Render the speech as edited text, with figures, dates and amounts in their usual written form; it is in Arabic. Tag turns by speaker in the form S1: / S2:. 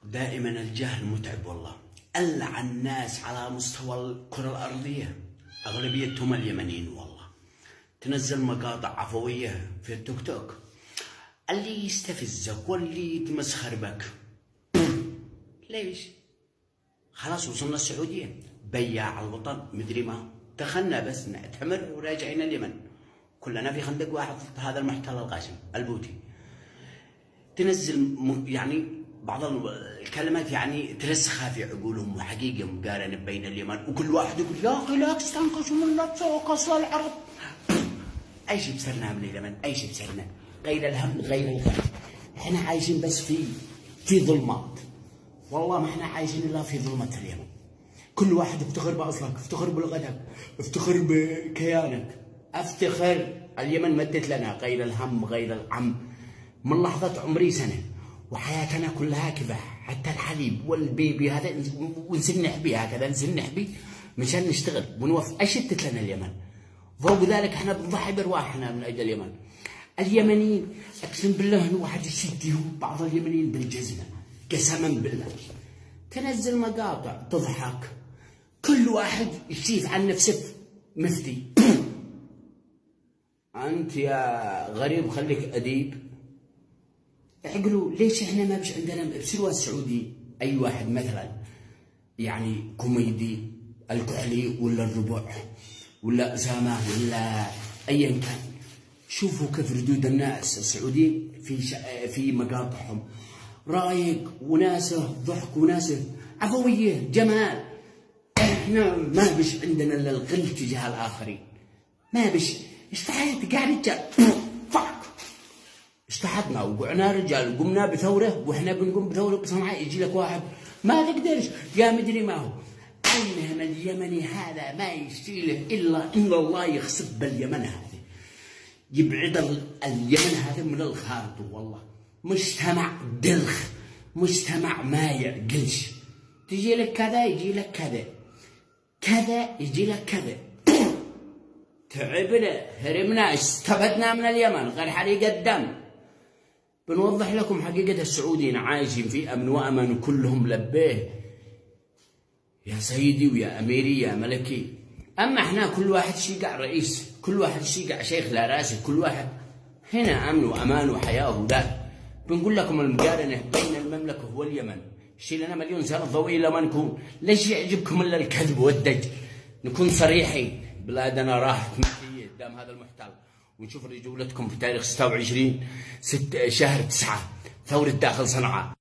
S1: دائما الجهل متعب والله. ألعن الناس على مستوى الكرة الأرضية أغلبيتهم اليمنيين والله. تنزل مقاطع عفوية في التيك توك، اللي يستفزك واللي يتمسخر بك. ليش؟ خلاص وصلنا السعودية، بياع الوطن مدري ما دخلنا بس نعتمر وراجعين اليمن، كلنا في خندق واحد ضد هذا المحتل القاسم البوتي. تنزل يعني بعض الكلمات يعني ترسخها في عقولهم، وحقيقة مقارنة بين اليمن، وكل واحد يقول يا أخي لا تستنقصوا من لا تسوقص العرب. أي شيء بسرنا من اليمن، أي شيء بسرنا، غير الهم غير الغم. احنا عايشين بس في ظلمات، والله ما احنا عايشين الا في ظلمة اليمن. كل واحد افتخر باصلك، افتخر بلغتك، افتخر بكيانك، افتخر. اليمن مدت لنا غير الهم غير الغم. من لحظة عمري سنة وحياتنا كلها كفاح، حتى الحليب والبيبي هذا ونسنح به هكذا، نسنح به مشان نشتغل ونوفر. اشتت لنا اليمن، فوق ذلك احنا بنضحي بارواحنا من اجل اليمن. اليمنيين اقسم بالله انه واحد يشدهم بعض اليمنيين بالجزمه، قسما بالله. تنزل مقاطع تضحك، كل واحد يشيف عن نفسه مفتي. انت يا غريب خليك اديب. اعقلوا ليش احنا ما بش عندنا بسلوى السعودي اي واحد مثلا يعني كوميدي، الكحلي ولا الربع ولا اسامه ولا ايا كان. شوفوا كيف ردود الناس السعوديين في مقاطعهم، رايق وناسه ضحك وناسه عفويه جمال. احنا ما بش عندنا الا الغل تجاه الاخرين، ما بش. اشتحيت قاعد رجال اشتحتنا وقعنا رجال وقمنا بثوره، واحنا بنقوم بثوره بصنعاء يجي لك واحد ما تقدرش يا مدري ما هو. المهم اليمني هذا ما يشتيله الا ان الله يخسف باليمن هذا، يبعد اليمن هذا من الخارطة. والله مجتمع دلخ، مجتمع ما يعقلش. تجي لك كذا يجي لك كذا، كذا يجي لك كذا. تعبنا، هرمنا، استفدنا من اليمن غير حريق الدم. بنوضح لكم حقيقة السعوديين عايشين في أمن وأمان وكلهم لبيه يا سيدي ويا أميري يا ملكي. أما احنا كل واحد شيقع رئيس، كل واحد شيقع شيخ لا راسي، كل واحد هنا أمن وأمان وحياة وذات. بنقول لكم المقارنة بين المملكة واليمن. شيل لنا مليون سنة ضوئية لما نكون. ليش يعجبكم إلا الكذب والدج؟ نكون صريحين. بلادنا راحت مهدية قدام هذا المحتل. ونشوف رجولتكم في تاريخ 26 شهر 9 ثورة داخل صنعاء.